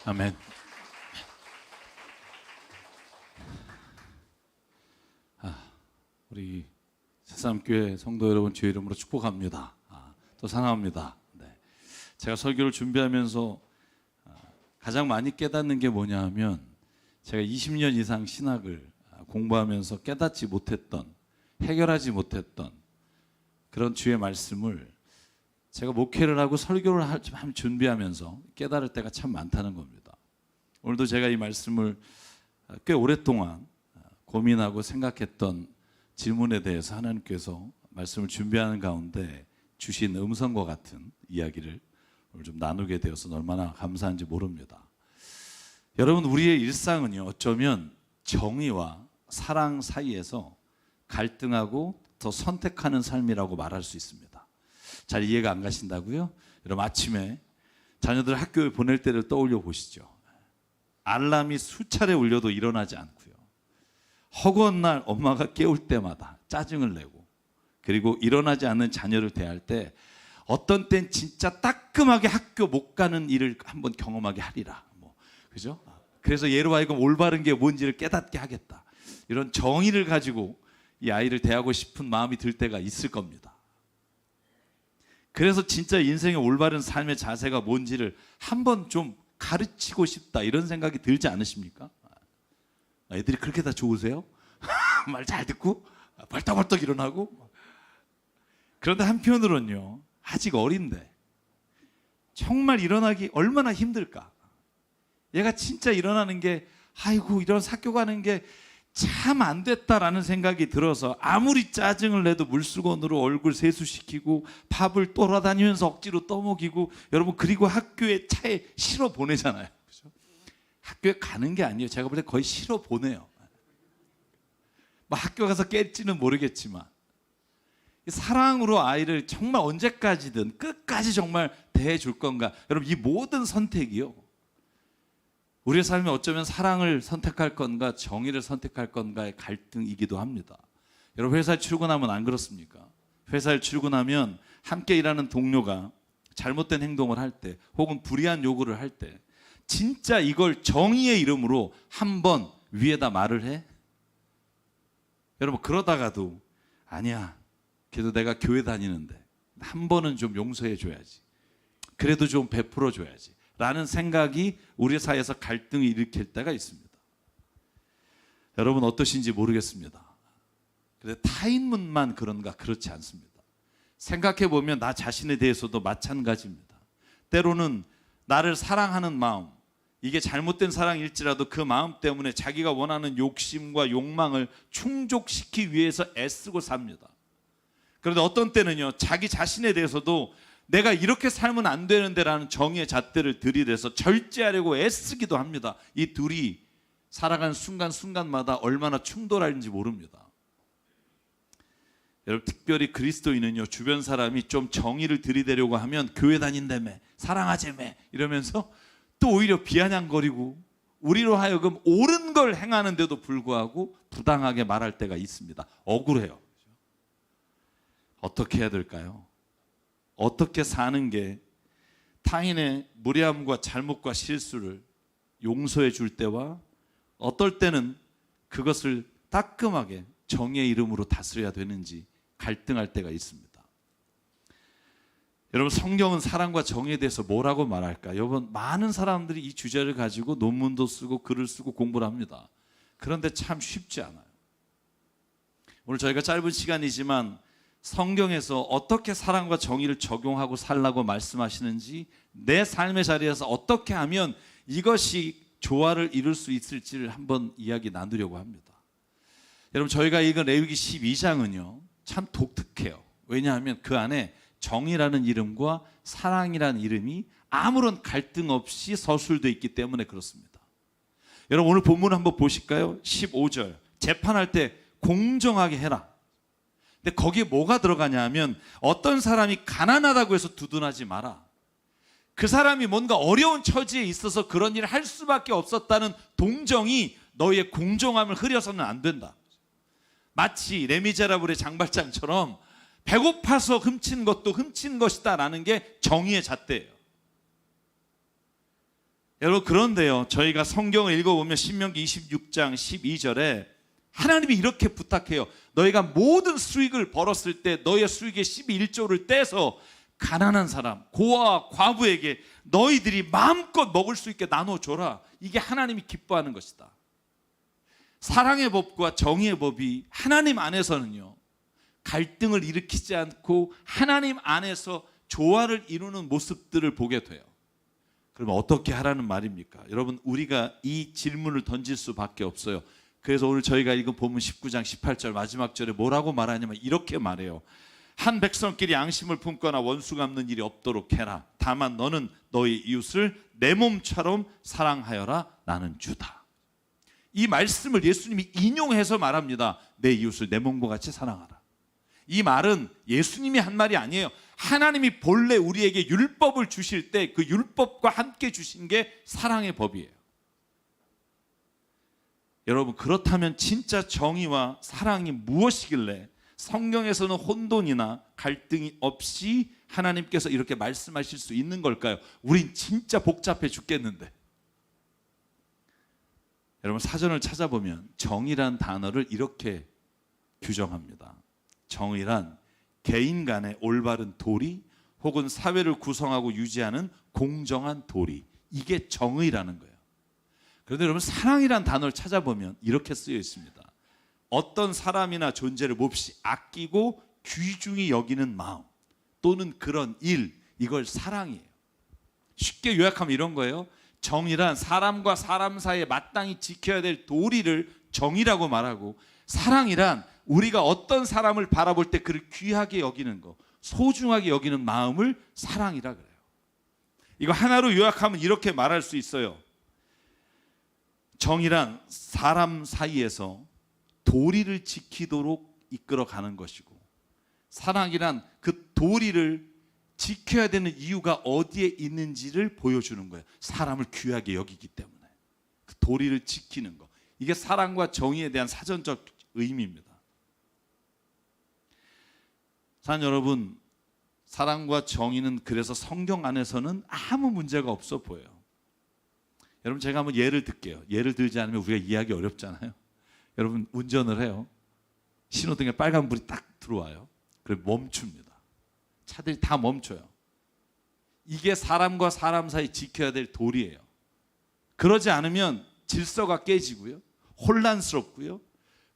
아멘. 우리 새삼교회 성도 여러분 주의 이름으로 축복합니다. 또 사랑합니다. 네. 제가 설교를 준비하면서 가장 많이 깨닫는 게 뭐냐 하면 제가 20년 이상 신학을 공부하면서 깨닫지 못했던, 해결하지 못했던 그런 주의 말씀을 제가 목회를 하고 설교를 좀 준비하면서 깨달을 때가 참 많다는 겁니다. 오늘도 제가 이 말씀을 꽤 오랫동안 고민하고 생각했던 질문에 대해서 하나님께서 말씀을 준비하는 가운데 주신 음성과 같은 이야기를 오늘 좀 나누게 되어서 얼마나 감사한지 모릅니다. 여러분, 우리의 일상은요, 어쩌면 정의와 사랑 사이에서 갈등하고 더 선택하는 삶이라고 말할 수 있습니다. 잘 이해가 안 가신다고요? 여러분, 아침에 자녀들 학교에 보낼 때를 떠올려 보시죠. 알람이 수차례 울려도 일어나지 않고요. 허구한 날 엄마가 깨울 때마다 짜증을 내고, 그리고 일어나지 않는 자녀를 대할 때 어떤 땐 진짜 따끔하게 학교 못 가는 일을 한번 경험하게 하리라. 그죠? 그래서 얘로 하여금 올바른 게 뭔지를 깨닫게 하겠다. 이런 정의를 가지고 이 아이를 대하고 싶은 마음이 들 때가 있을 겁니다. 그래서 진짜 인생의 올바른 삶의 자세가 뭔지를 한번 좀 가르치고 싶다, 이런 생각이 들지 않으십니까? 애들이 그렇게 다 좋으세요? 말 잘 듣고 벌떡벌떡 일어나고. 그런데 한편으로는요, 아직 어린데 정말 일어나기 얼마나 힘들까. 얘가 진짜 일어나는 게, 아이고 이런 학교 가는 게 참 안 됐다라는 생각이 들어서 아무리 짜증을 내도 물수건으로 얼굴 세수시키고 밥을 돌아다니면서 억지로 떠먹이고, 여러분, 그리고 학교에 차에 실어 보내잖아요. 그렇죠? 학교에 가는 게 아니에요. 제가 볼 때 거의 실어 보내요. 뭐 학교 가서 깰지는 모르겠지만 사랑으로 아이를 정말 언제까지든 끝까지 정말 대해줄 건가. 여러분, 이 모든 선택이요, 우리의 삶에 어쩌면 사랑을 선택할 건가 정의를 선택할 건가의 갈등이기도 합니다. 여러분, 회사에 출근하면 안 그렇습니까? 회사에 출근하면 함께 일하는 동료가 잘못된 행동을 할 때, 혹은 불의한 요구를 할 때, 진짜 이걸 정의의 이름으로 한번 위에다 말을 해? 여러분, 그러다가도 아니야, 그래도 내가 교회 다니는데 한 번은 좀 용서해 줘야지, 그래도 좀 베풀어 줘야지 라는 생각이 우리 사이에서 갈등을 일으킬 때가 있습니다. 여러분, 어떠신지 모르겠습니다. 그런데 타인문만 그런가? 그렇지 않습니다. 생각해 보면 나 자신에 대해서도 마찬가지입니다. 때로는 나를 사랑하는 마음, 이게 잘못된 사랑일지라도 그 마음 때문에 자기가 원하는 욕심과 욕망을 충족시키기 위해서 애쓰고 삽니다. 그런데 어떤 때는요, 자기 자신에 대해서도 내가 이렇게 살면 안 되는데 라는 정의의 잣대를 들이대서 절제하려고 애쓰기도 합니다. 이 둘이 살아가는 순간순간마다 얼마나 충돌하는지 모릅니다. 여러분, 특별히 그리스도인은요, 주변 사람이 좀 정의를 들이대려고 하면 교회 다닌다며, 사랑하자며 이러면서 또 오히려 비아냥거리고, 우리로 하여금 옳은 걸 행하는데도 불구하고 부당하게 말할 때가 있습니다. 억울해요. 어떻게 해야 될까요? 어떻게 사는 게 타인의 무례함과 잘못과 실수를 용서해 줄 때와, 어떨 때는 그것을 따끔하게 정의의 이름으로 다스려야 되는지 갈등할 때가 있습니다. 여러분, 성경은 사랑과 정의에 대해서 뭐라고 말할까? 여러분, 많은 사람들이 이 주제를 가지고 논문도 쓰고 글을 쓰고 공부를 합니다. 그런데 참 쉽지 않아요. 오늘 저희가 짧은 시간이지만 성경에서 어떻게 사랑과 정의를 적용하고 살라고 말씀하시는지, 내 삶의 자리에서 어떻게 하면 이것이 조화를 이룰 수 있을지를 한번 이야기 나누려고 합니다. 여러분, 저희가 읽은 레위기 12장은요 참 독특해요. 왜냐하면 그 안에 정의라는 이름과 사랑이라는 이름이 아무런 갈등 없이 서술되어 있기 때문에 그렇습니다. 여러분, 오늘 본문 한번 보실까요? 15절, 재판할 때 공정하게 해라. 근데 거기에 뭐가 들어가냐 하면, 어떤 사람이 가난하다고 해서 두둔하지 마라. 그 사람이 뭔가 어려운 처지에 있어서 그런 일을 할 수밖에 없었다는 동정이 너희의 공정함을 흐려서는 안 된다. 마치 레미제라블의 장발장처럼 배고파서 훔친 것도 훔친 것이다 라는 게 정의의 잣대예요. 여러분, 그런데요, 저희가 성경을 읽어보면 신명기 26장 12절에 하나님이 이렇게 부탁해요. 너희가 모든 수익을 벌었을 때 너희의 수익의 11조를 떼서 가난한 사람, 고아와 과부에게 너희들이 마음껏 먹을 수 있게 나눠줘라. 이게 하나님이 기뻐하는 것이다. 사랑의 법과 정의의 법이 하나님 안에서는요, 갈등을 일으키지 않고 하나님 안에서 조화를 이루는 모습들을 보게 돼요. 그러면 어떻게 하라는 말입니까? 여러분, 우리가 이 질문을 던질 수밖에 없어요. 그래서 오늘 저희가 읽은 본문 19장 18절 마지막 절에 뭐라고 말하냐면 이렇게 말해요. 한 백성끼리 양심을 품거나 원수 갚는 일이 없도록 해라. 다만 너는 너희 이웃을 내 몸처럼 사랑하여라. 나는 주다. 이 말씀을 예수님이 인용해서 말합니다. 내 이웃을 내 몸과 같이 사랑하라. 이 말은 예수님이 한 말이 아니에요. 하나님이 본래 우리에게 율법을 주실 때 그 율법과 함께 주신 게 사랑의 법이에요. 여러분, 그렇다면 진짜 정의와 사랑이 무엇이길래 성경에서는 혼돈이나 갈등이 없이 하나님께서 이렇게 말씀하실 수 있는 걸까요? 우린 진짜 복잡해 죽겠는데. 여러분, 사전을 찾아보면 정의란 단어를 이렇게 규정합니다. 정의란 개인 간의 올바른 도리 혹은 사회를 구성하고 유지하는 공정한 도리, 이게 정의라는 거예요. 그런데 여러분, 사랑이란 단어를 찾아보면 이렇게 쓰여 있습니다. 어떤 사람이나 존재를 몹시 아끼고 귀중히 여기는 마음 또는 그런 일, 이걸 사랑이에요. 쉽게 요약하면 이런 거예요. 정의란 사람과 사람 사이에 마땅히 지켜야 될 도리를 정의라고 말하고, 사랑이란 우리가 어떤 사람을 바라볼 때 그를 귀하게 여기는 거, 소중하게 여기는 마음을 사랑이라 그래요. 이거 하나로 요약하면 이렇게 말할 수 있어요. 정의란 사람 사이에서 도리를 지키도록 이끌어가는 것이고, 사랑이란 그 도리를 지켜야 되는 이유가 어디에 있는지를 보여주는 거예요. 사람을 귀하게 여기기 때문에 그 도리를 지키는 거, 이게 사랑과 정의에 대한 사전적 의미입니다. 사랑 여러분, 사랑과 정의는 그래서 성경 안에서는 아무 문제가 없어 보여요. 여러분, 제가 한번 예를 들게요. 예를 들지 않으면 우리가 이해하기 어렵잖아요. 여러분, 운전을 해요. 신호등에 빨간불이 딱 들어와요. 그리고 멈춥니다. 차들이 다 멈춰요. 이게 사람과 사람 사이 지켜야 될 도리예요. 그러지 않으면 질서가 깨지고요, 혼란스럽고요,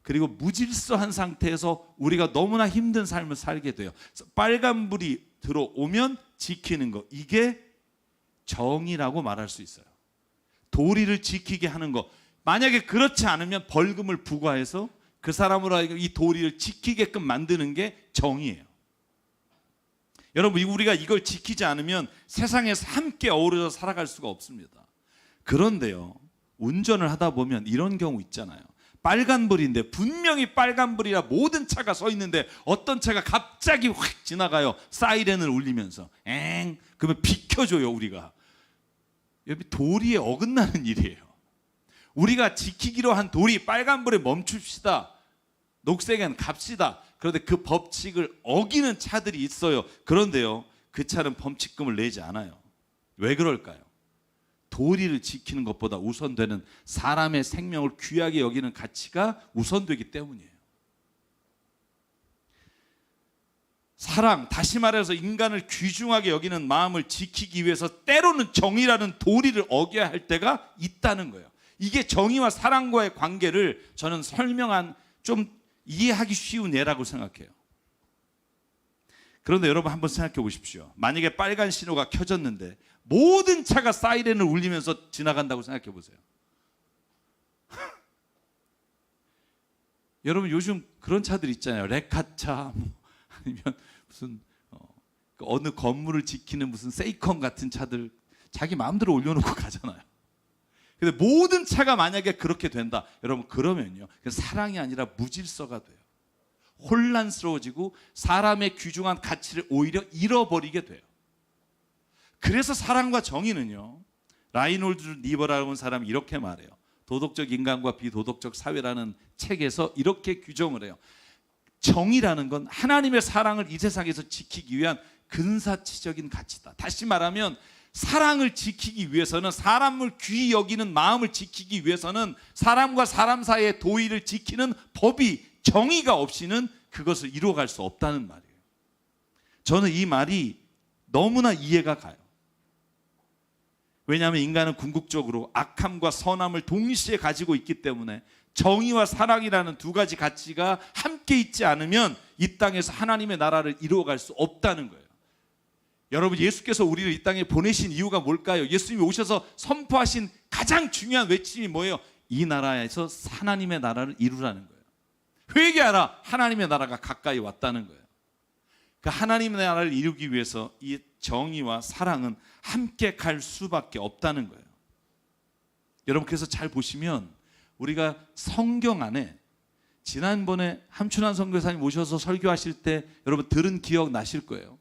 그리고 무질서한 상태에서 우리가 너무나 힘든 삶을 살게 돼요. 빨간불이 들어오면 지키는 거, 이게 정의라고 말할 수 있어요. 도리를 지키게 하는 거. 만약에 그렇지 않으면 벌금을 부과해서 그 사람으로 하여금 이 도리를 지키게끔 만드는 게 정의예요. 여러분, 우리가 이걸 지키지 않으면 세상에서 함께 어우러져 살아갈 수가 없습니다. 그런데요, 운전을 하다 보면 이런 경우 있잖아요. 빨간불인데, 분명히 빨간불이라 모든 차가 서 있는데 어떤 차가 갑자기 확 지나가요. 사이렌을 울리면서 그러면 비켜줘요. 우리가 여기 도리에 어긋나는 일이에요. 우리가 지키기로 한 도리, 빨간불에 멈춥시다, 녹색엔 갑시다. 그런데 그 법칙을 어기는 차들이 있어요. 그런데요, 그 차는 범칙금을 내지 않아요. 왜 그럴까요? 도리를 지키는 것보다 우선되는 사람의 생명을 귀하게 여기는 가치가 우선되기 때문이에요. 사랑, 다시 말해서 인간을 귀중하게 여기는 마음을 지키기 위해서 때로는 정의라는 도리를 어겨야 할 때가 있다는 거예요. 이게 정의와 사랑과의 관계를 저는 설명한, 좀 이해하기 쉬운 예라고 생각해요. 그런데 여러분, 한번 생각해 보십시오. 만약에 빨간 신호가 켜졌는데 모든 차가 사이렌을 울리면서 지나간다고 생각해 보세요. 여러분, 요즘 그런 차들 있잖아요. 레카차, 아니면 무슨 어느 건물을 지키는 무슨 세이컨 같은 차들, 자기 마음대로 올려놓고 가잖아요. 근데 모든 차가 만약에 그렇게 된다, 여러분, 그러면요, 사랑이 아니라 무질서가 돼요. 혼란스러워지고 사람의 귀중한 가치를 오히려 잃어버리게 돼요. 그래서 사랑과 정의는요, 라이놀드 니버라는 사람이 이렇게 말해요. 도덕적 인간과 비도덕적 사회라는 책에서 이렇게 규정을 해요. 정의라는 건 하나님의 사랑을 이 세상에서 지키기 위한 근사치적인 가치다. 다시 말하면 사랑을 지키기 위해서는, 사람을 귀히 여기는 마음을 지키기 위해서는 사람과 사람 사이의 도의를 지키는 법이, 정의가 없이는 그것을 이루어갈 수 없다는 말이에요. 저는 이 말이 너무나 이해가 가요. 왜냐하면 인간은 궁극적으로 악함과 선함을 동시에 가지고 있기 때문에 정의와 사랑이라는 두 가지 가치가 함께 있지 않으면 이 땅에서 하나님의 나라를 이루어갈 수 없다는 거예요. 여러분, 예수께서 우리를 이 땅에 보내신 이유가 뭘까요? 예수님이 오셔서 선포하신 가장 중요한 외침이 뭐예요? 이 나라에서 하나님의 나라를 이루라는 거예요. 회개하라, 하나님의 나라가 가까이 왔다는 거예요. 그 하나님의 나라를 이루기 위해서 이 정의와 사랑은 함께 갈 수밖에 없다는 거예요. 여러분, 그래서 잘 보시면 우리가 성경 안에, 지난번에 함춘환 선교사님 오셔서 설교하실 때 여러분 들은 기억 나실 거예요.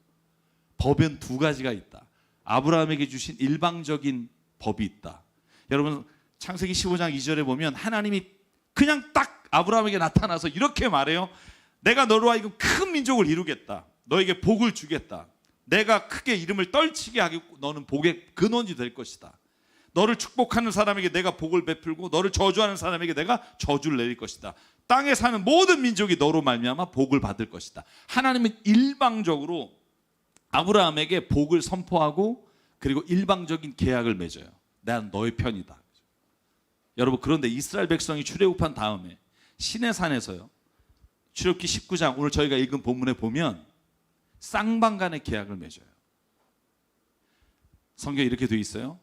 법은 두 가지가 있다. 아브라함에게 주신 일방적인 법이 있다. 여러분, 창세기 15장 2절에 보면 하나님이 그냥 딱 아브라함에게 나타나서 이렇게 말해요. 내가 너로 하여금 큰 민족을 이루겠다. 너에게 복을 주겠다. 내가 크게 이름을 떨치게 하겠고 너는 복의 근원이 될 것이다. 너를 축복하는 사람에게 내가 복을 베풀고 너를 저주하는 사람에게 내가 저주를 내릴 것이다. 땅에 사는 모든 민족이 너로 말미암아 복을 받을 것이다. 하나님은 일방적으로 아브라함에게 복을 선포하고 그리고 일방적인 계약을 맺어요. 난 너의 편이다. 여러분, 그런데 이스라엘 백성이 출애굽한 다음에 시내산에서요, 출애굽기 19장 오늘 저희가 읽은 본문에 보면 쌍방간의 계약을 맺어요. 성경에 이렇게 되어 있어요.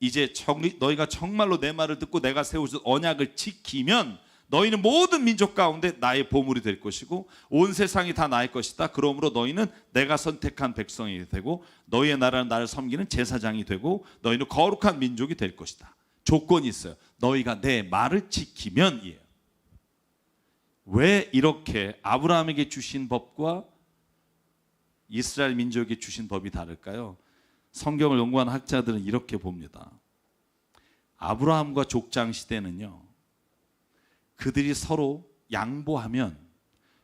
이제 너희가 정말로 내 말을 듣고 내가 세우신 언약을 지키면 너희는 모든 민족 가운데 나의 보물이 될 것이고 온 세상이 다 나의 것이다. 그러므로 너희는 내가 선택한 백성이 되고 너희의 나라는 나를 섬기는 제사장이 되고 너희는 거룩한 민족이 될 것이다. 조건이 있어요. 너희가 내 말을 지키면 이에요. 왜 이렇게 아브라함에게 주신 법과 이스라엘 민족에게 주신 법이 다를까요? 성경을 연구하는 학자들은 이렇게 봅니다. 아브라함과 족장 시대는요, 그들이 서로 양보하면,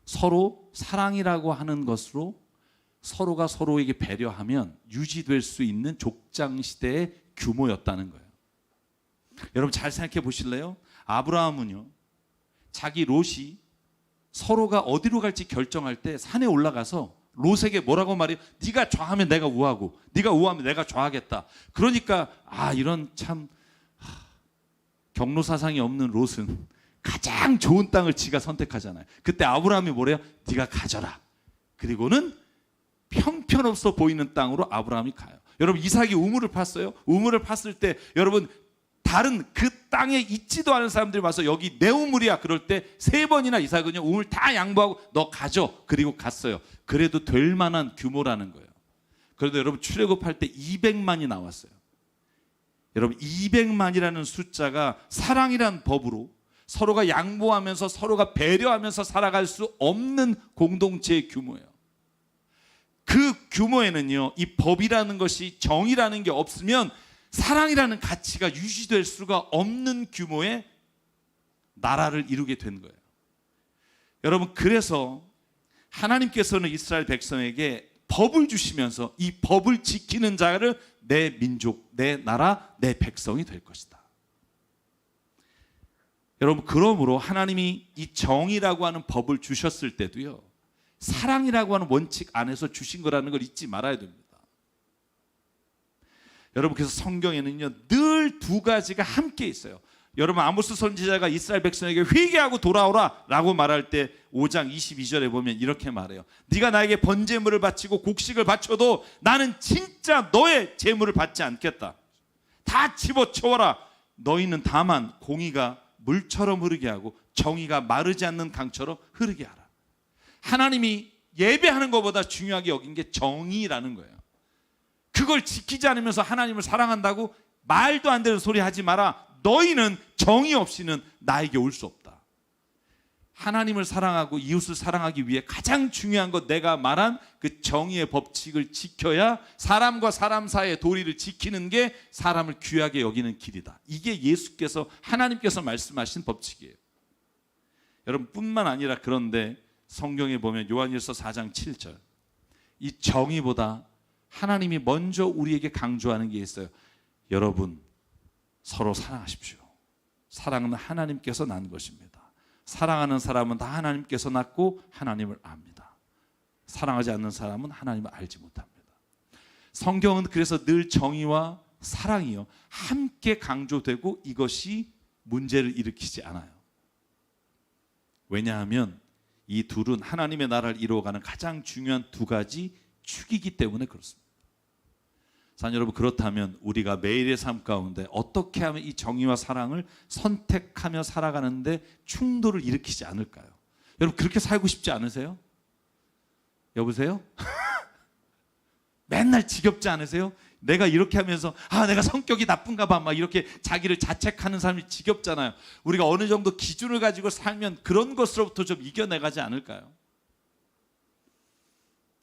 서로 사랑이라고 하는 것으로 서로가 서로에게 배려하면 유지될 수 있는 족장 시대의 규모였다는 거예요. 여러분, 잘 생각해 보실래요? 아브라함은요, 자기 롯이 서로가 어디로 갈지 결정할 때 산에 올라가서 롯에게 뭐라고 말해요? 네가 좌하면 내가 우하고 네가 우하면 내가 좌하겠다. 그러니까 이런 참 경로사상이 없는 롯은 가장 좋은 땅을 지가 선택하잖아요. 그때 아브라함이 뭐래요? 네가 가져라. 그리고는 형편없어 보이는 땅으로 아브라함이 가요. 여러분, 이삭이 우물을 팠어요. 우물을 팠을 때 여러분, 다른 그 땅에 있지도 않은 사람들이 와서 여기 내 우물이야. 그럴 때 3번이나 이삭은요, 우물 다 양보하고 너 가져. 그리고 갔어요. 그래도 될 만한 규모라는 거예요. 그래도 여러분, 출애굽할 때 200만이 나왔어요. 여러분, 200만이라는 숫자가 사랑이란 법으로 서로가 양보하면서 서로가 배려하면서 살아갈 수 없는 공동체의 규모예요. 그 규모에는요, 이 법이라는 것이, 정의라는 게 없으면 사랑이라는 가치가 유지될 수가 없는 규모의 나라를 이루게 된 거예요. 여러분, 그래서 하나님께서는 이스라엘 백성에게 법을 주시면서 이 법을 지키는 자를 내 민족, 내 나라, 내 백성이 될 것이다. 여러분, 그러므로 하나님이 이 정의라고 하는 법을 주셨을 때도요, 사랑이라고 하는 원칙 안에서 주신 거라는 걸 잊지 말아야 됩니다. 여러분, 그래서 성경에는요, 늘 두 가지가 함께 있어요. 여러분, 아모스 선지자가 이스라엘 백성에게 회개하고 돌아오라 라고 말할 때 5장 22절에 보면 이렇게 말해요. 네가 나에게 번제물을 바치고 곡식을 바쳐도 나는 진짜 너의 제물을 받지 않겠다. 다 집어치워라. 너희는 다만 공의가 물처럼 흐르게 하고 정의가 마르지 않는 강처럼 흐르게 하라. 하나님이 예배하는 것보다 중요하게 여긴 게 정의라는 거예요. 그걸 지키지 않으면서 하나님을 사랑한다고 말도 안 되는 소리 하지 마라. 너희는 정의 없이는 나에게 올 수 없다. 하나님을 사랑하고 이웃을 사랑하기 위해 가장 중요한 것, 내가 말한 그 정의의 법칙을 지켜야 사람과 사람 사이의 도리를 지키는 게 사람을 귀하게 여기는 길이다. 이게 예수께서, 하나님께서 말씀하신 법칙이에요. 여러분, 뿐만 아니라 그런데 성경에 보면 요한일서 4장 7절, 이 정의보다 하나님이 먼저 우리에게 강조하는 게 있어요. 여러분, 서로 사랑하십시오. 사랑은 하나님께서 낳은 것입니다. 사랑하는 사람은 다 하나님께서 낳고 하나님을 압니다. 사랑하지 않는 사람은 하나님을 알지 못합니다. 성경은 그래서 늘 정의와 사랑이요 함께 강조되고 이것이 문제를 일으키지 않아요. 왜냐하면 이 둘은 하나님의 나라를 이루어가는 가장 중요한 두 가지 축이기 때문에 그렇습니다. 사랑 여러분, 그렇다면 우리가 매일의 삶 가운데 어떻게 하면 이 정의와 사랑을 선택하며 살아가는데 충돌을 일으키지 않을까요? 여러분, 그렇게 살고 싶지 않으세요? 여보세요? 맨날 지겹지 않으세요? 내가 이렇게 하면서 내가 성격이 나쁜가 봐 막 이렇게 자기를 자책하는 삶이 지겹잖아요. 우리가 어느 정도 기준을 가지고 살면 그런 것으로부터 좀 이겨내가지 않을까요?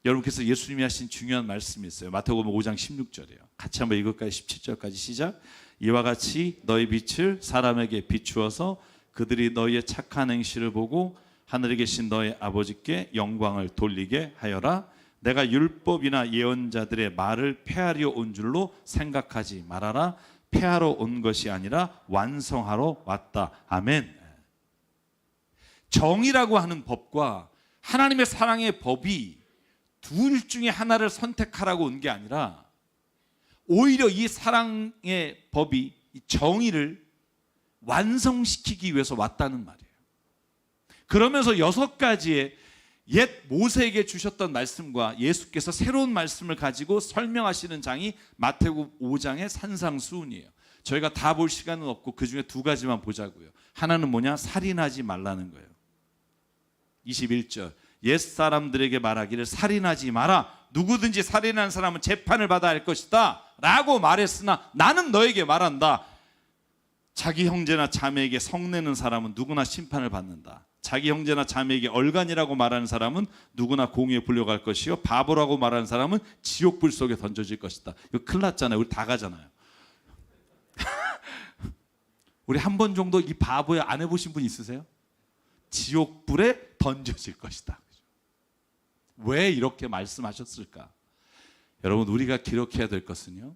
여러분께서 예수님이 하신 중요한 말씀이 있어요. 마태복음 5장 16절이에요. 같이 한번 읽을까요? 17절까지 시작. 이와 같이 너희 빛을 사람에게 비추어서 그들이 너희의 착한 행실을 보고 하늘에 계신 너희 아버지께 영광을 돌리게 하여라. 내가 율법이나 예언자들의 말을 폐하려 온 줄로 생각하지 말아라. 폐하러 온 것이 아니라 완성하러 왔다. 아멘. 정의라고 하는 법과 하나님의 사랑의 법이 둘 중에 하나를 선택하라고 온 게 아니라 오히려 이 사랑의 법이 이 정의를 완성시키기 위해서 왔다는 말이에요. 그러면서 6가지의 옛 모세에게 주셨던 말씀과 예수께서 새로운 말씀을 가지고 설명하시는 장이 마태복음 5장의 산상수훈이에요. 저희가 다 볼 시간은 없고 그 중에 2가지만 보자고요. 하나는 뭐냐? 살인하지 말라는 거예요. 21절. 옛사람들에게 말하기를 살인하지 마라. 누구든지 살인한 사람은 재판을 받아야 할 것이다 라고 말했으나 나는 너에게 말한다. 자기 형제나 자매에게 성내는 사람은 누구나 심판을 받는다. 자기 형제나 자매에게 얼간이라고 말하는 사람은 누구나 공의에 불려갈 것이요 바보라고 말하는 사람은 지옥불 속에 던져질 것이다. 이거 큰일 났잖아요. 우리 다 가잖아요. 우리 한 번 정도 이 바보에 안 해보신 분 있으세요? 지옥불에 던져질 것이다. 왜 이렇게 말씀하셨을까? 여러분, 우리가 기록해야 될 것은요,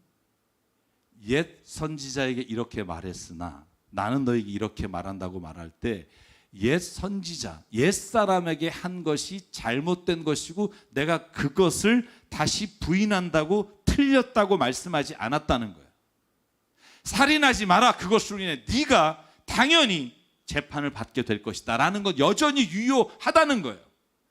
옛 선지자에게 이렇게 말했으나 나는 너에게 이렇게 말한다고 말할 때 옛 선지자, 옛 사람에게 한 것이 잘못된 것이고 내가 그것을 다시 부인한다고 틀렸다고 말씀하지 않았다는 거예요. 살인하지 마라. 그것으로 인해 네가 당연히 재판을 받게 될 것이다 라는 건 여전히 유효하다는 거예요.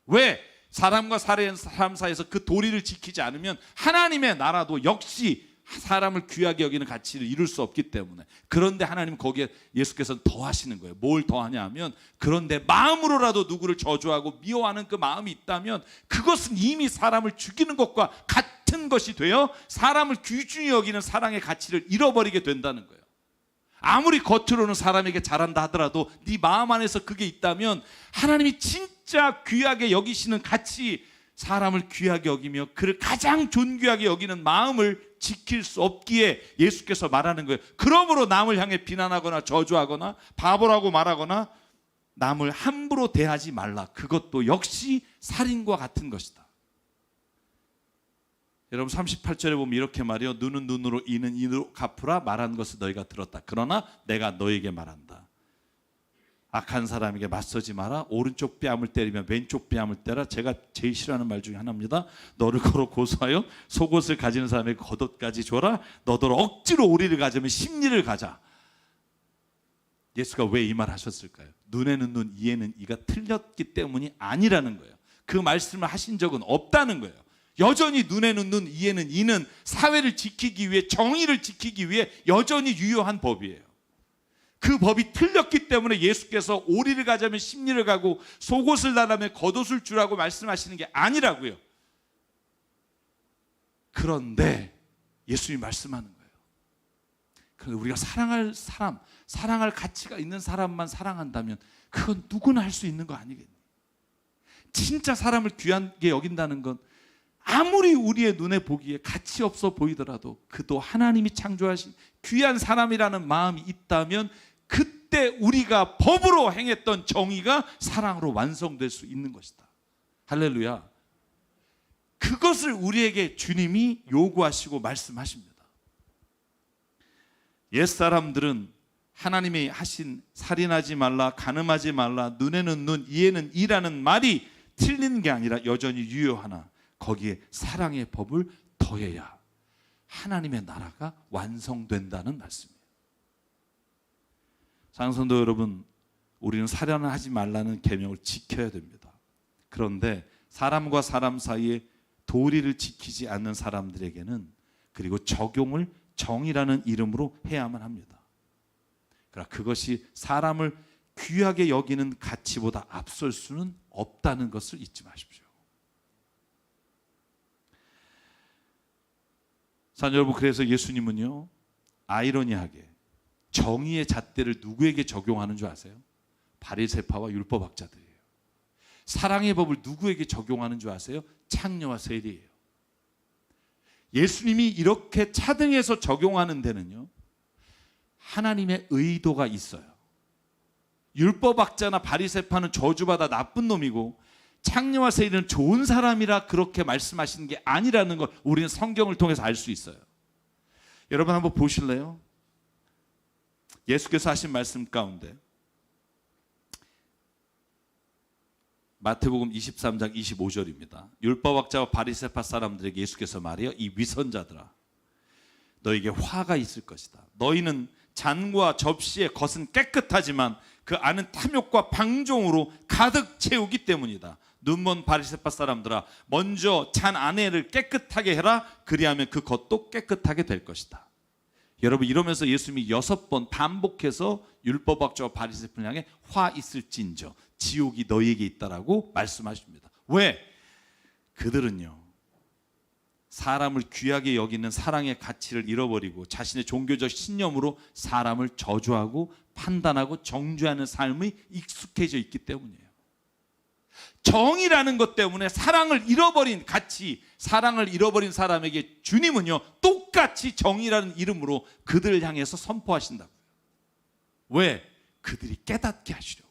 왜? 사람과 사람 사이에서 그 도리를 지키지 않으면 하나님의 나라도 역시 사람을 귀하게 여기는 가치를 이룰 수 없기 때문에. 그런데 하나님은 거기에 예수께서는 더하시는 거예요. 뭘 더하냐 하면, 그런데 마음으로라도 누구를 저주하고 미워하는 그 마음이 있다면 그것은 이미 사람을 죽이는 것과 같은 것이 되어 사람을 귀중히 여기는 사랑의 가치를 잃어버리게 된다는 거예요. 아무리 겉으로는 사람에게 잘한다 하더라도 네 마음 안에서 그게 있다면 하나님이 진짜 귀하게 여기시는 가치, 사람을 귀하게 여기며 그를 가장 존귀하게 여기는 마음을 지킬 수 없기에 예수께서 말하는 거예요. 그러므로 남을 향해 비난하거나 저주하거나 바보라고 말하거나 남을 함부로 대하지 말라. 그것도 역시 살인과 같은 것이다. 여러분 38절에 보면 이렇게 말해요. 눈은 눈으로 이는 이로 갚으라 말한 것을 너희가 들었다. 그러나 내가 너에게 말한다. 악한 사람에게 맞서지 마라. 오른쪽 뺨을 때리면 왼쪽 뺨을 때라. 제가 제일 싫어하는 말 중에 하나입니다. 너를 걸어 고소하여 속옷을 가지는 사람에게 겉옷까지 줘라. 너더러 억지로 오리를 가져면 십리를 가자. 예수가 왜 이 말 하셨을까요? 눈에는 눈, 이에는 이가 틀렸기 때문이 아니라는 거예요. 그 말씀을 하신 적은 없다는 거예요. 여전히 눈에는 눈, 이에는 이는 사회를 지키기 위해, 정의를 지키기 위해 여전히 유효한 법이에요. 그 법이 틀렸기 때문에 예수께서 오리를 가자면 십리를 가고 속옷을 달라면 겉옷을 주라고 말씀하시는 게 아니라고요. 그런데 예수님이 말씀하는 거예요. 그런데 우리가 사랑할 사람, 사랑할 가치가 있는 사람만 사랑한다면 그건 누구나 할 수 있는 거 아니겠니? 진짜 사람을 귀하게 여긴다는 건 아무리 우리의 눈에 보기에 가치 없어 보이더라도 그도 하나님이 창조하신 귀한 사람이라는 마음이 있다면 그때 우리가 법으로 행했던 정의가 사랑으로 완성될 수 있는 것이다. 할렐루야. 그것을 우리에게 주님이 요구하시고 말씀하십니다. 옛사람들은 하나님이 하신 살인하지 말라, 간음하지 말라, 눈에는 눈, 이에는 이라는 말이 틀린 게 아니라 여전히 유효하나 거기에 사랑의 법을 더해야 하나님의 나라가 완성된다는 말씀이에요. 사랑성도 여러분, 우리는 살인을 하지 말라는 계명을 지켜야 됩니다. 그런데 사람과 사람 사이에 도리를 지키지 않는 사람들에게는 그리고 적용을 정의라는 이름으로 해야만 합니다. 그러나 그것이 사람을 귀하게 여기는 가치보다 앞설 수는 없다는 것을 잊지 마십시오. 사랑 여러분, 그래서 예수님은요, 아이러니하게 정의의 잣대를 누구에게 적용하는 줄 아세요? 바리새파와 율법학자들이에요. 사랑의 법을 누구에게 적용하는 줄 아세요? 창녀와 세리예요. 예수님이 이렇게 차등해서 적용하는 데는요, 하나님의 의도가 있어요. 율법학자나 바리새파는 저주받아 나쁜 놈이고 창녀와 세리는 좋은 사람이라 그렇게 말씀하시는 게 아니라는 걸 우리는 성경을 통해서 알 수 있어요. 여러분 한번 보실래요? 예수께서 하신 말씀 가운데 마태복음 23장 25절입니다. 율법학자와 바리새파 사람들에게 예수께서 말해요. 이 위선자들아, 너에게 화가 있을 것이다. 너희는 잔과 접시의 겉은 깨끗하지만 그 안은 탐욕과 방종으로 가득 채우기 때문이다. 눈먼 바리새파 사람들아, 먼저 잔 안에를 깨끗하게 해라. 그리하면 그 겉도 깨끗하게 될 것이다. 여러분, 이러면서 예수님이 6번 반복해서 율법학자와 바리새파를 향해 화 있을진저 지옥이 너희에게 있다라고 말씀하십니다. 왜? 그들은요, 사람을 귀하게 여기는 사랑의 가치를 잃어버리고 자신의 종교적 신념으로 사람을 저주하고 판단하고 정죄하는 삶이 익숙해져 있기 때문이에요. 정의라는 것 때문에 사랑을 잃어버린 가치, 사랑을 잃어버린 사람에게 주님은요, 똑같이 정의라는 이름으로 그들을 향해서 선포하신다고요. 왜? 그들이 깨닫게 하시려고.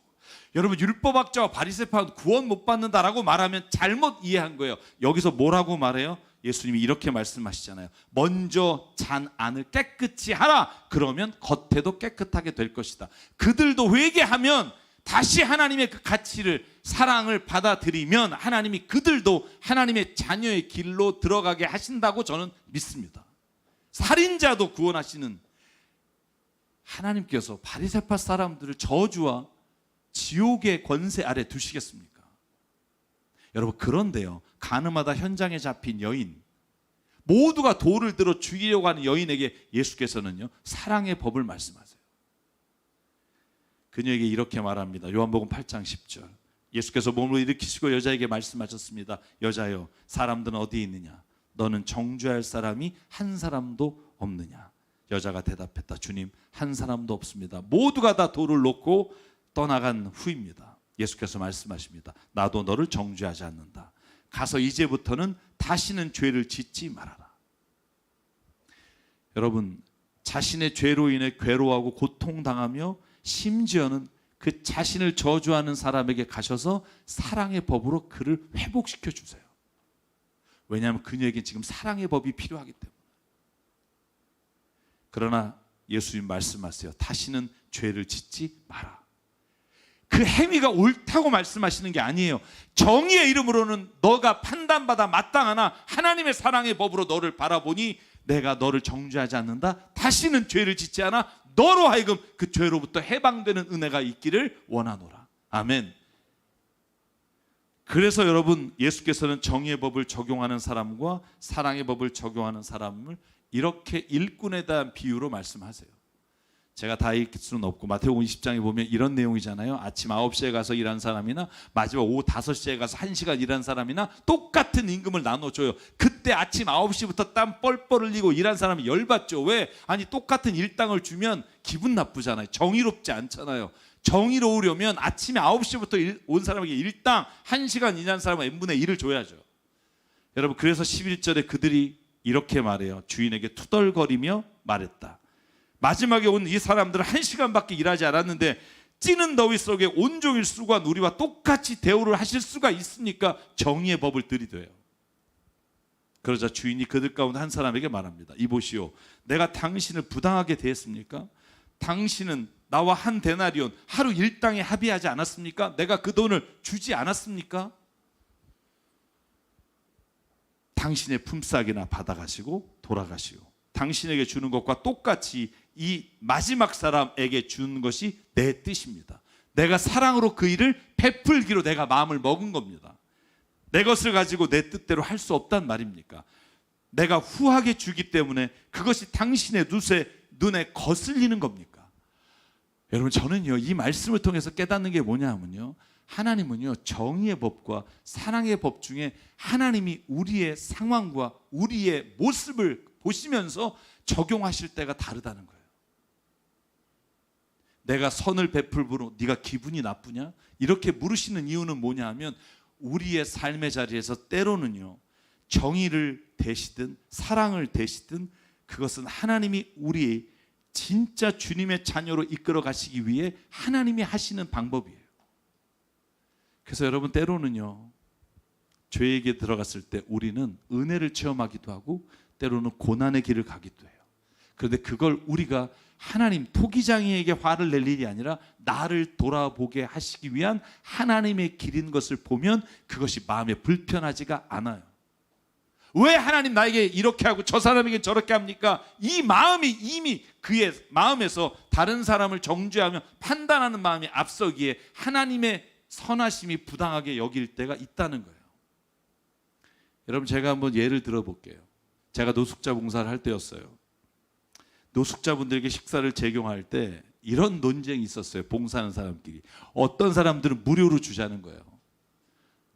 여러분, 율법학자와 바리새파는 구원 못 받는다라고 말하면 잘못 이해한 거예요. 여기서 뭐라고 말해요? 예수님이 이렇게 말씀하시잖아요. 먼저 잔 안을 깨끗이 하라. 그러면 겉에도 깨끗하게 될 것이다. 그들도 회개하면 다시 하나님의 그 가치를, 사랑을 받아들이면 하나님이 그들도 하나님의 자녀의 길로 들어가게 하신다고 저는 믿습니다. 살인자도 구원하시는 하나님께서 바리새파 사람들을 저주와 지옥의 권세 아래 두시겠습니까? 여러분, 그런데요, 가늠하다 현장에 잡힌 여인, 모두가 돌을 들어 죽이려고 하는 여인에게 예수께서는요, 사랑의 법을 말씀하세요. 그녀에게 이렇게 말합니다. 요한복음 8장 10절. 예수께서 몸을 일으키시고 여자에게 말씀하셨습니다. 여자여, 사람들은 어디에 있느냐? 너는 정죄할 사람이 한 사람도 없느냐? 여자가 대답했다. 주님, 한 사람도 없습니다. 모두가 다 돌을 놓고 떠나간 후입니다. 예수께서 말씀하십니다. 나도 너를 정죄하지 않는다. 가서 이제부터는 다시는 죄를 짓지 말아라. 여러분, 자신의 죄로 인해 괴로워하고 고통당하며 심지어는 그 자신을 저주하는 사람에게 가셔서 사랑의 법으로 그를 회복시켜 주세요. 왜냐하면 그녀에게 지금 사랑의 법이 필요하기 때문에. 그러나 예수님 말씀하세요. 다시는 죄를 짓지 마라. 그 행위가 옳다고 말씀하시는 게 아니에요. 정의의 이름으로는 너가 판단받아 마땅하나 하나님의 사랑의 법으로 너를 바라보니 내가 너를 정죄하지 않는다. 다시는 죄를 짓지 않아 너로 하여금 그 죄로부터 해방되는 은혜가 있기를 원하노라. 아멘. 그래서 여러분, 예수께서는 정의의 법을 적용하는 사람과 사랑의 법을 적용하는 사람을 이렇게 일꾼에 대한 비유로 말씀하세요. 제가 다 읽을 수는 없고 마태복음 20장에 보면 이런 내용이잖아요. 아침 9시에 가서 일한 사람이나 마지막 오후 5시에 가서 1시간 일한 사람이나 똑같은 임금을 나눠줘요. 그때 아침 9시부터 땀 뻘뻘 흘리고 일한 사람이 열받죠. 왜? 아니, 똑같은 일당을 주면 기분 나쁘잖아요. 정의롭지 않잖아요. 정의로우려면 아침에 9시부터 온 사람에게 일당 1시간 일한 사람은 n분의 1을 줘야죠. 여러분, 그래서 11절에 그들이 이렇게 말해요. 주인에게 투덜거리며 말했다. 마지막에 온 이 사람들은 1시간밖에 일하지 않았는데 찌는 더위 속에 온종일 수고한 우리와 똑같이 대우를 하실 수가 있습니까? 정의의 법을 들이대요. 그러자 주인이 그들 가운데 한 사람에게 말합니다. 이보시오, 내가 당신을 부당하게 대했습니까? 당신은 나와 한 데나리온 하루 일당에 합의하지 않았습니까? 내가 그 돈을 주지 않았습니까? 당신의 품삯이나 받아가시고 돌아가시오. 당신에게 주는 것과 똑같이 이 마지막 사람에게 주는 것이 내 뜻입니다. 내가 사랑으로 그 일을 베풀기로 내가 마음을 먹은 겁니다. 내 것을 가지고 내 뜻대로 할 수 없단 말입니까? 내가 후하게 주기 때문에 그것이 당신의 눈에 거슬리는 겁니까? 여러분, 저는요, 이 말씀을 통해서 깨닫는 게 뭐냐 하면요, 하나님은요, 정의의 법과 사랑의 법 중에 하나님이 우리의 상황과 우리의 모습을 보시면서 적용하실 때가 다르다는 거예요. 내가 선을 베풀므로 네가 기분이 나쁘냐? 이렇게 물으시는 이유는 뭐냐 하면, 우리의 삶의 자리에서 때로는요, 정의를 대시든 사랑을 대시든 그것은 하나님이 우리 진짜 주님의 자녀로 이끌어 가시기 위해 하나님이 하시는 방법이에요. 그래서 여러분, 때로는요, 죄에게 들어갔을 때 우리는 은혜를 체험하기도 하고 때로는 고난의 길을 가기도 해요. 그런데 그걸 우리가 하나님 토기장이에게 화를 낼 일이 아니라 나를 돌아보게 하시기 위한 하나님의 길인 것을 보면 그것이 마음에 불편하지가 않아요. 왜 하나님 나에게 이렇게 하고 저 사람에게 저렇게 합니까? 이 마음이 이미 그의 마음에서 다른 사람을 정죄하며 판단하는 마음이 앞서기에 하나님의 선하심이 부당하게 여길 때가 있다는 거예요. 여러분, 제가 한번 예를 들어 볼게요. 제가 노숙자 봉사를 할 때였어요. 노숙자분들에게 식사를 제공할 때 이런 논쟁이 있었어요. 봉사하는 사람끼리. 어떤 사람들은 무료로 주자는 거예요.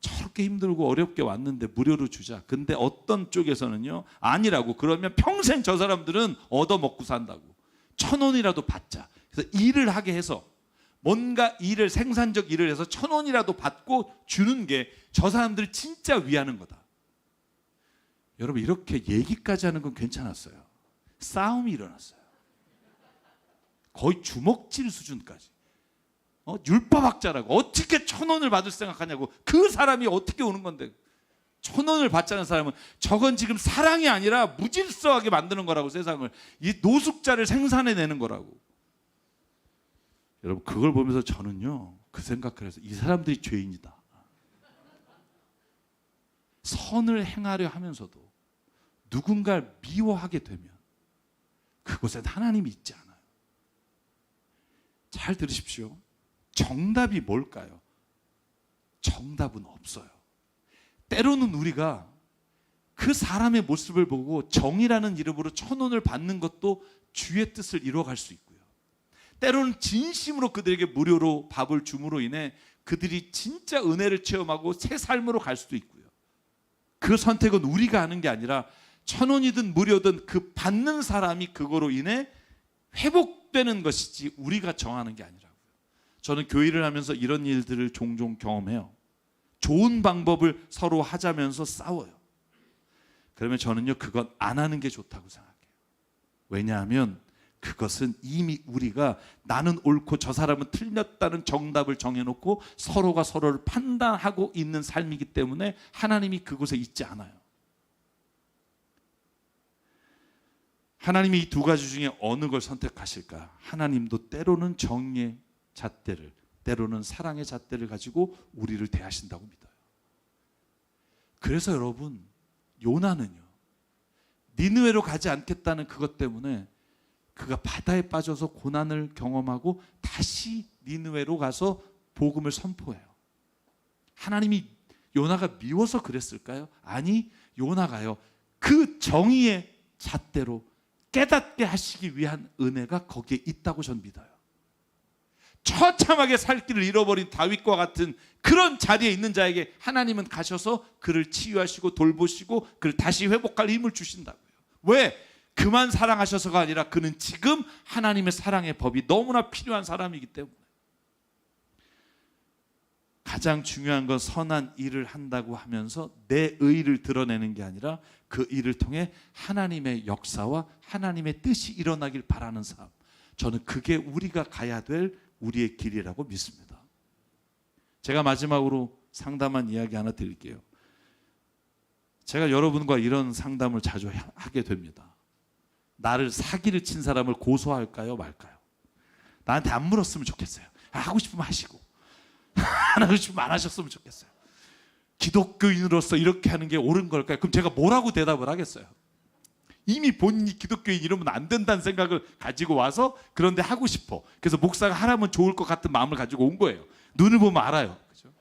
저렇게 힘들고 어렵게 왔는데 무료로 주자. 근데 어떤 쪽에서는요, 아니라고, 그러면 평생 저 사람들은 얻어먹고 산다고, 1,000원이라도 받자. 그래서 일을 하게 해서 뭔가 일을, 생산적 일을 해서 1,000원이라도 받고 주는 게 저 사람들을 진짜 위하는 거다. 여러분, 이렇게 얘기까지 하는 건 괜찮았어요. 싸움이 일어났어요. 거의 주먹질 수준까지. 율법학자라고 어떻게 1,000원을 받을 생각하냐고. 그 사람이 어떻게 오는 건데 1,000원을 받자는 사람은 저건 지금 사랑이 아니라 무질서하게 만드는 거라고. 세상을, 이 노숙자를 생산해내는 거라고. 여러분, 그걸 보면서 저는요, 그 생각을 해서 이 사람들이 죄인이다. 선을 행하려 하면서도 누군가를 미워하게 되면 그곳엔 하나님이 있지 않아요. 잘 들으십시오. 정답이 뭘까요? 정답은 없어요. 때로는 우리가 그 사람의 모습을 보고 정의라는 이름으로 1,000원을 받는 것도 주의 뜻을 이루어갈 수 있고요. 때로는 진심으로 그들에게 무료로 밥을 줌으로 인해 그들이 진짜 은혜를 체험하고 새 삶으로 갈 수도 있고요. 그 선택은 우리가 하는 게 아니라 1,000원이든 무료든 그 받는 사람이 그거로 인해 회복되는 것이지 우리가 정하는 게 아니라고요. 저는 교회를 하면서 이런 일들을 종종 경험해요. 좋은 방법을 서로 하자면서 싸워요. 그러면 저는요, 그건 안 하는 게 좋다고 생각해요. 왜냐하면 그것은 이미 우리가 나는 옳고 저 사람은 틀렸다는 정답을 정해놓고 서로가 서로를 판단하고 있는 삶이기 때문에 하나님이 그곳에 있지 않아요. 하나님이 이 두 가지 중에 어느 걸 선택하실까? 하나님도 때로는 정의의 잣대를, 때로는 사랑의 잣대를 가지고 우리를 대하신다고 믿어요. 그래서 여러분, 요나는요, 니느웨로 가지 않겠다는 그것 때문에 그가 바다에 빠져서 고난을 경험하고 다시 니느웨로 가서 복음을 선포해요. 하나님이 요나가 미워서 그랬을까요? 아니, 요나가요, 그 정의의 잣대로 깨닫게 하시기 위한 은혜가 거기에 있다고 전 믿어요. 처참하게 살 길을 잃어버린 다윗과 같은 그런 자리에 있는 자에게 하나님은 가셔서 그를 치유하시고 돌보시고 그를 다시 회복할 힘을 주신다고요. 왜? 그만 사랑하셔서가 아니라 그는 지금 하나님의 사랑의 법이 너무나 필요한 사람이기 때문에. 가장 중요한 건 선한 일을 한다고 하면서 내 의의를 드러내는 게 아니라 그 일을 통해 하나님의 역사와 하나님의 뜻이 일어나길 바라는 삶. 저는 그게 우리가 가야 될 우리의 길이라고 믿습니다. 제가 마지막으로 상담한 이야기 하나 드릴게요. 제가 여러분과 이런 상담을 자주 하게 됩니다. 나를 사기를 친 사람을 고소할까요 말까요? 나한테 안 물었으면 좋겠어요. 하고 싶으면 하시고 안 하고 싶으면 안 하셨으면 좋겠어요. 기독교인으로서 이렇게 하는 게 옳은 걸까요? 그럼 제가 뭐라고 대답을 하겠어요? 이미 본인이 기독교인 이러면 안 된다는 생각을 가지고 와서 그런데 하고 싶어. 그래서 목사가 하라면 좋을 것 같은 마음을 가지고 온 거예요. 눈을 보면 알아요. 그죠?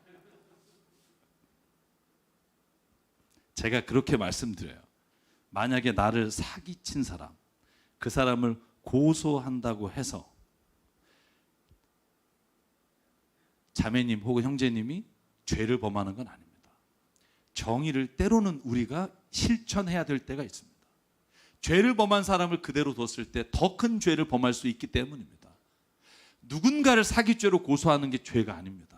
제가 그렇게 말씀드려요. 만약에 나를 사기친 사람, 그 사람을 고소한다고 해서 자매님 혹은 형제님이 죄를 범하는 건 아닙니다. 정의를 때로는 우리가 실천해야 될 때가 있습니다. 죄를 범한 사람을 그대로 뒀을 때 더 큰 죄를 범할 수 있기 때문입니다. 누군가를 사기죄로 고소하는 게 죄가 아닙니다.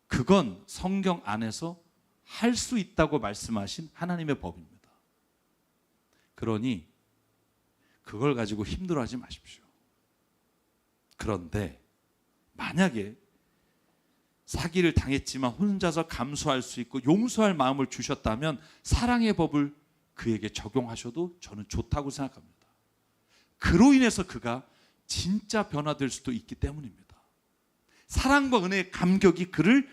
그건 성경 안에서 할 수 있다고 말씀하신 하나님의 법입니다. 그러니 그걸 가지고 힘들어하지 마십시오. 그런데 만약에 사기를 당했지만 혼자서 감수할 수 있고 용서할 마음을 주셨다면 사랑의 법을 그에게 적용하셔도 저는 좋다고 생각합니다. 그로 인해서 그가 진짜 변화될 수도 있기 때문입니다. 사랑과 은혜의 감격이 그를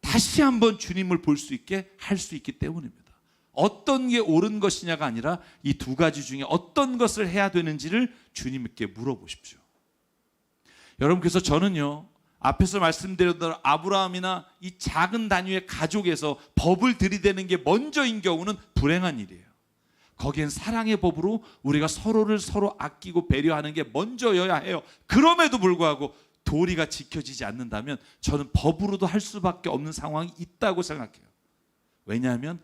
다시 한번 주님을 볼 수 있게 할 수 있기 때문입니다. 어떤 게 옳은 것이냐가 아니라 이 두 가지 중에 어떤 것을 해야 되는지를 주님께 물어보십시오. 여러분, 그래서 저는요, 앞에서 말씀드렸던 아브라함이나 이 작은 단위의 가족에서 법을 들이대는 게 먼저인 경우는 불행한 일이에요. 거기엔 사랑의 법으로 우리가 서로를 서로 아끼고 배려하는 게 먼저여야 해요. 그럼에도 불구하고 도리가 지켜지지 않는다면 저는 법으로도 할 수밖에 없는 상황이 있다고 생각해요. 왜냐하면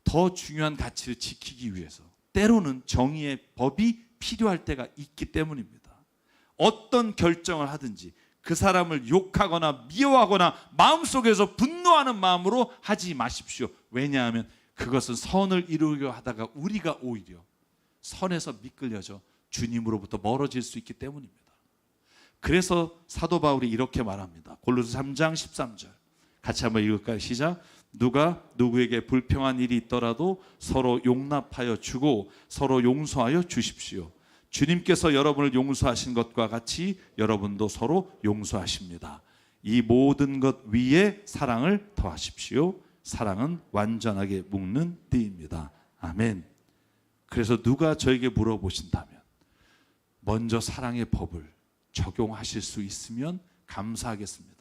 더 중요한 가치를 지키기 위해서 때로는 정의의 법이 필요할 때가 있기 때문입니다. 어떤 결정을 하든지 그 사람을 욕하거나 미워하거나 마음속에서 분노하는 마음으로 하지 마십시오. 왜냐하면 그것은 선을 이루려 하다가 우리가 오히려 선에서 미끌려져 주님으로부터 멀어질 수 있기 때문입니다. 그래서 사도 바울이 이렇게 말합니다. 골로새 3장 13절 같이 한번 읽을까요? 시작. 누가 누구에게 불평한 일이 있더라도 서로 용납하여 주고 서로 용서하여 주십시오. 주님께서 여러분을 용서하신 것과 같이 여러분도 서로 용서하십니다. 이 모든 것 위에 사랑을 더하십시오. 사랑은 완전하게 묶는 띠입니다. 아멘. 그래서 누가 저에게 물어보신다면 먼저 사랑의 법을 적용하실 수 있으면 감사하겠습니다.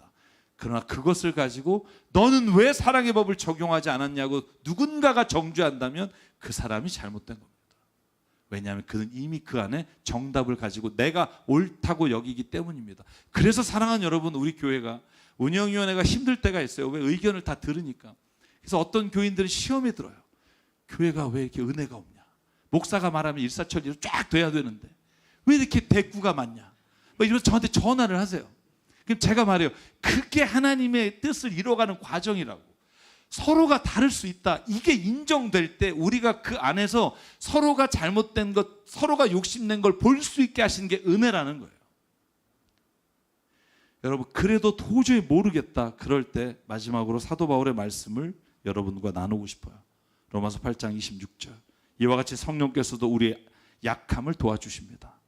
그러나 그것을 가지고 너는 왜 사랑의 법을 적용하지 않았냐고 누군가가 정죄한다면 그 사람이 잘못된 겁니다. 왜냐하면 그는 이미 그 안에 정답을 가지고 내가 옳다고 여기기 때문입니다. 그래서 사랑하는 여러분, 우리 교회가 운영위원회가 힘들 때가 있어요. 왜? 의견을 다 들으니까. 그래서 어떤 교인들은 시험에 들어요. 교회가 왜 이렇게 은혜가 없냐? 목사가 말하면 일사천리로 쫙 돼야 되는데 왜 이렇게 대꾸가 많냐? 이러면서 저한테 전화를 하세요. 그럼 제가 말해요. 그게 하나님의 뜻을 이뤄가는 과정이라고. 서로가 다를 수 있다. 이게 인정될 때 우리가 그 안에서 서로가 잘못된 것, 서로가 욕심낸 걸 볼 수 있게 하시는 게 은혜라는 거예요. 여러분, 그래도 도저히 모르겠다. 그럴 때 마지막으로 사도 바울의 말씀을 여러분과 나누고 싶어요. 로마서 8장 26절. 이와 같이 성령께서도 우리의 약함을 도와주십니다.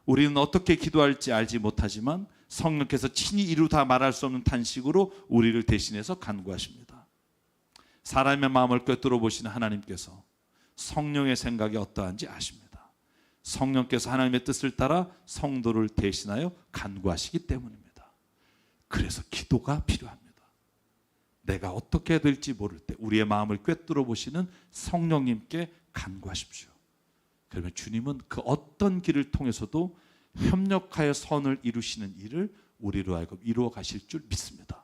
우리는 어떻게 기도할지 알지 못하지만 성령께서 친히 이루 다 말할 수 없는 탄식으로 우리를 대신해서 간구하십니다. 사람의 마음을 꿰뚫어 보시는 하나님께서 성령의 생각이 어떠한지 아십니다. 성령께서 하나님의 뜻을 따라 성도를 대신하여 간구하시기 때문입니다. 그래서 기도가 필요합니다. 내가 어떻게 해야 될지 모를 때 우리의 마음을 꿰뚫어 보시는 성령님께 간구하십시오. 그러면 주님은 그 어떤 길을 통해서도 협력하여 선을 이루시는 일을 우리로 하여금 이루어 가실 줄 믿습니다.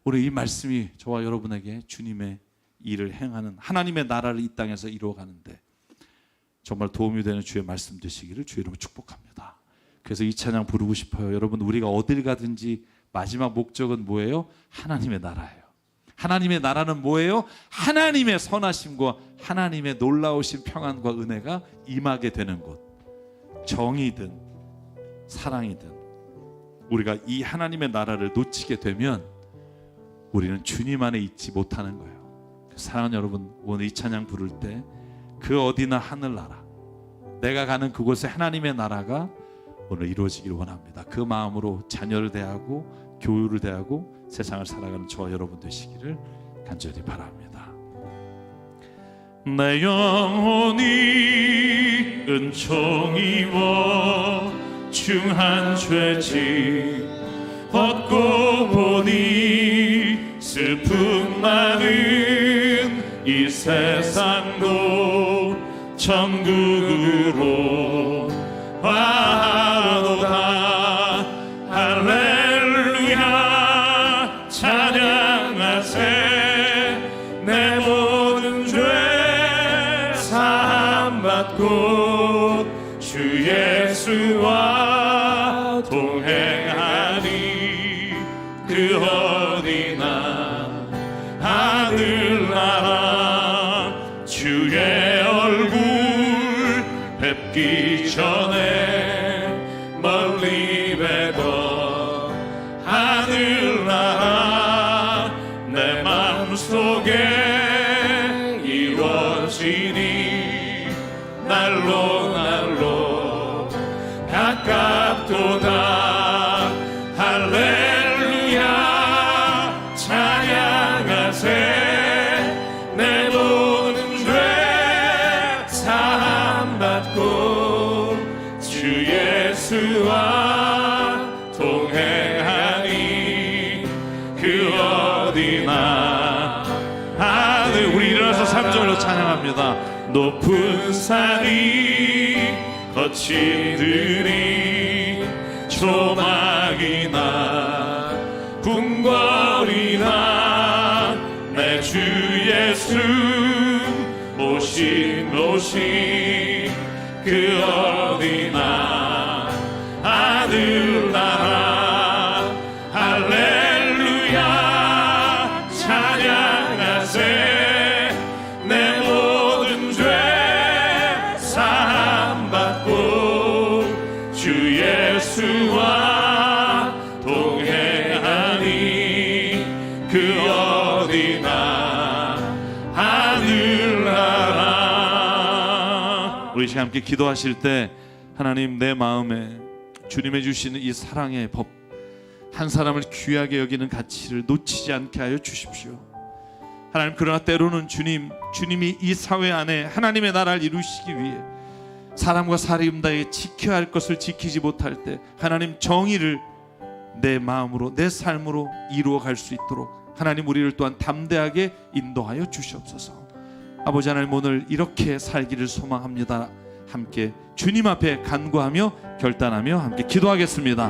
오늘 이 말씀이 저와 여러분에게 주님의 일을 행하는 하나님의 나라를 이 땅에서 이루어가는데 정말 도움이 되는 주의 말씀 되시기를 주의 이름으로 축복합니다. 그래서 이 찬양 부르고 싶어요. 여러분, 우리가 어딜 가든지 마지막 목적은 뭐예요? 하나님의 나라예요. 하나님의 나라는 뭐예요? 하나님의 선하심과 하나님의 놀라우신 평안과 은혜가 임하게 되는 곳. 정의든 사랑이든 우리가 이 하나님의 나라를 놓치게 되면 우리는 주님 안에 있지 못하는 거예요. 사랑하는 여러분, 오늘 이 찬양 부를 때 그 어디나 하늘나라, 내가 가는 그곳에 하나님의 나라가 오늘 이루어지기를 원합니다. 그 마음으로 자녀를 대하고 교우를 대하고 세상을 살아가는 저와 여러분 되시기를 간절히 바랍니다. 내 영혼이 은총이와 중한 죄짐 얻고 보니 슬픔 많은 이 세상도 천국으로 와도다. 할렐루야 찬양하세. 내 모든 죄 사함받고 주 예수와 동행하니 그 어디나 하늘나라 주의 얼굴 뵙기 전에 멀리 뵈던 하늘나라 내 맘속에 이루어지니 날로 날로 가깝도다. 할렐루야 찬양하세. 내 모든 죄 사함받고 주 예수와 동행하니 그 어디나 하늘. 우리 일어나서 3절로 찬양합니다. 높은 산이 거치더니 조막이나 궁궐이나 내 주 예수 오신 그 어디나 하늘나라. 할렐루야 찬양하세. 내 모든 죄 사함받고 주 예수와 동행하니 그 어디나 하늘나라. 우리 함께 기도하실 때 하나님, 내 마음에 주님의 주시는 이 사랑의 법, 한 사람을 귀하게 여기는 가치를 놓치지 않게 하여 주십시오. 하나님, 그러나 때로는 주님이 이 사회 안에 하나님의 나라를 이루시기 위해 사람과 사람 다에 지켜야 할 것을 지키지 못할 때 하나님, 정의를 내 마음으로 내 삶으로 이루어 갈 수 있도록 하나님, 우리를 또한 담대하게 인도하여 주시옵소서. 아버지 하나님, 오늘 이렇게 살기를 소망합니다. 함께 주님 앞에 간구하며 결단하며 함께 기도하겠습니다.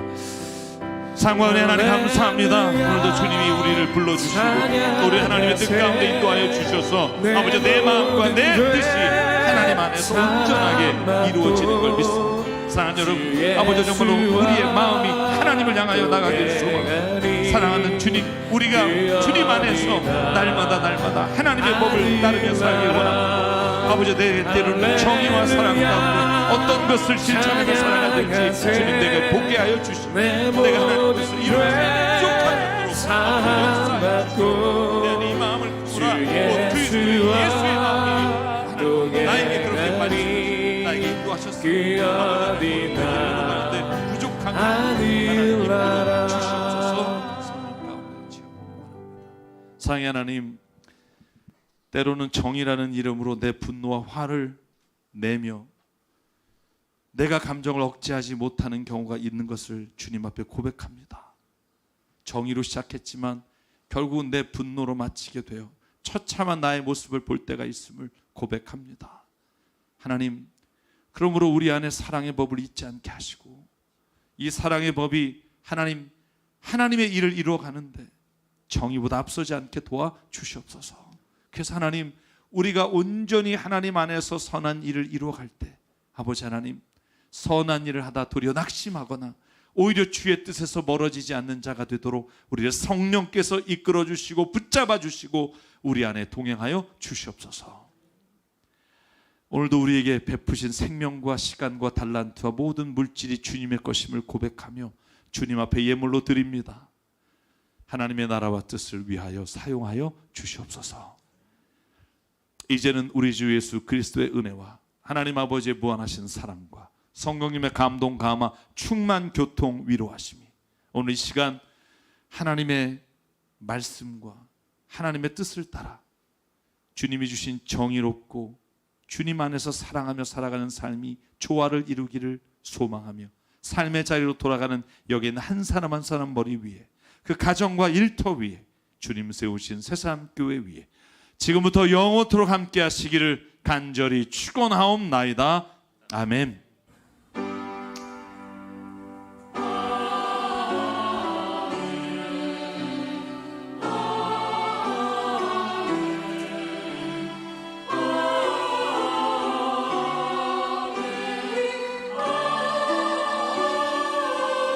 상과 은혜 하나님 감사합니다. 오늘도 주님이 우리를 불러주시고 또 우리 하나님의 뜻 가운데 인도하여 주셔서 아버지, 내 마음과 내 뜻이 하나님 안에서 온전하게 이루어지는 걸 믿습니다. 사랑하는 여러분, 아버지, 정말로 우리의 마음이 하나님을 향하여 나가기를 소망합니다. 사랑하는 주님, 우리가 주님 안에서 날마다 하나님의 법을 따르며 살길 원합니다. 아버지, 내 때로는 정의와 사랑 가운데 어떤 것을 실천하며 살아가든지 주님, 내게 보게 하여 주시고 내가 하나님의 뜻을 이루어서 족하도록 내 이 마음을 풀어 그 예수의 마음이 나에게 그렇게 말씀하시고 나에게 인도하셨습니다. 아버지, 부족한 하나님 주시옵소서. 성령 가운데 지어옵니다. 사랑의 하나님, 때로는 정의라는 이름으로 내 분노와 화를 내며 내가 감정을 억제하지 못하는 경우가 있는 것을 주님 앞에 고백합니다. 정의로 시작했지만 결국은 내 분노로 마치게 되어 처참한 나의 모습을 볼 때가 있음을 고백합니다. 하나님, 그러므로 우리 안에 사랑의 법을 잊지 않게 하시고 이 사랑의 법이 하나님의 일을 이루어가는데 정의보다 앞서지 않게 도와주시옵소서. 그래서 하나님, 우리가 온전히 하나님 안에서 선한 일을 이루어갈 때 아버지 하나님, 선한 일을 하다 도리어 낙심하거나 오히려 주의 뜻에서 멀어지지 않는 자가 되도록 우리를 성령께서 이끌어 주시고 붙잡아 주시고 우리 안에 동행하여 주시옵소서. 오늘도 우리에게 베푸신 생명과 시간과 달란트와 모든 물질이 주님의 것임을 고백하며 주님 앞에 예물로 드립니다. 하나님의 나라와 뜻을 위하여 사용하여 주시옵소서. 이제는 우리 주 예수 그리스도의 은혜와 하나님 아버지의 무한하신 사랑과 성령님의 감동, 감화, 충만, 교통, 위로하심이 오늘 이 시간 하나님의 말씀과 하나님의 뜻을 따라 주님이 주신 정의롭고 주님 안에서 사랑하며 살아가는 삶이 조화를 이루기를 소망하며 삶의 자리로 돌아가는 여기 있는 한 사람 한 사람 머리 위에 그 가정과 일터 위에 주님 세우신 새삼교회 위에 지금부터 영원토록 함께 하시기를 간절히 축원하옵나이다. 아멘.